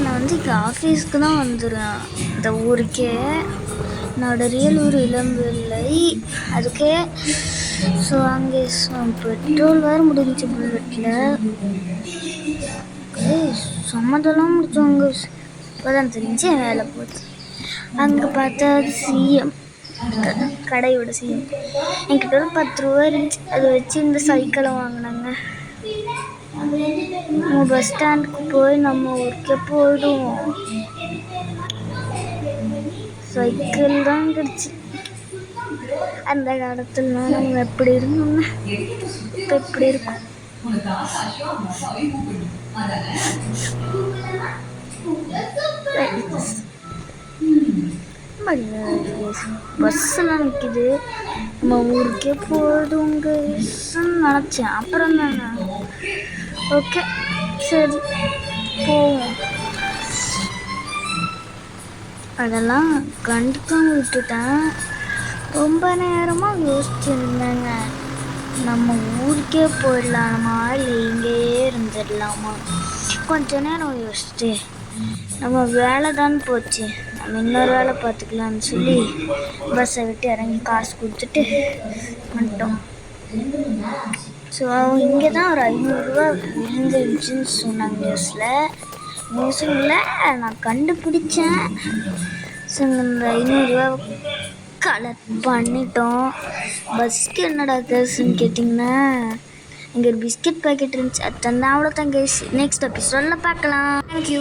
நான் வந்து இங்கே ஆஃபீஸ்க்கு தான் வந்துடுறேன். இந்த ஊருக்கே என்னோட ரியல் ஊர் இளம்பிள்ளை. அதுக்கே ஸோ அங்கே பெட்ரோல் வேறு முடிஞ்சு புல்லட்டில். சம்மதெல்லாம் முடிச்சவங்க இப்போதான் தெரிஞ்சு வேலை போச்சு. அங்கே பார்த்தா சிஎம், கடையோட சிஎம் என்கிட்ட ஒரு 10 ரூபா இருந்துச்சு. அதை வச்சு இந்த சைக்கிளை வாங்கினாங்க. பஸ் ஸ்டாண்டுக்கு போய் நம்ம ஊருக்கே போயிடுவோம். சைக்கிள் தான் கிடச்சி. அந்த காலத்தில் நம்ம எப்படி இருந்தோம்னா இப்போ எப்படி இருக்கும். பஸ்ஸெல்லாம் நிற்கிது. நம்ம ஊருக்கே போயிடுவோங்க நினச்சேன். அப்புறம் தானே ஓகே சரி போவோம். அதெல்லாம் கண்டுக்காம விட்டுட்டேன். ரொம்ப நேரமாக யோசிச்சுருந்தேங்க, நம்ம ஊருக்கே போயிடலாமா இல்லை இங்கேயே இருந்துடலாமா. கொஞ்ச நேரம் யோசிச்சுட்டு நம்ம வேலை தான் போச்சு, நம்ம இன்னொரு வேலை பார்த்துக்கலான்னு சொல்லி பஸ்ஸை விட்டு இறங்கி காசு கொடுத்துட்டு வந்துட்டோம். ஸோ இங்கே தான் ஒரு 500 ரூபா விழுந்துருந்துச்சுன்னு சொன்னாங்க நியூஸில் நான் கண்டுபிடிச்சேன். ஸோ இந்த 500 ரூபா கலெக்ட் பண்ணிட்டோம். பஸ்க்கு என்னடா கேஸுன்னு கேட்டிங்கன்னா இங்கே ஒரு பிஸ்கெட் பாக்கெட் இருந்துச்சு. அது தந்தா அவ்வளோதான் கேஸ். நெக்ஸ்ட் எபிசோடில் பார்க்கலாம். தேங்க்யூ.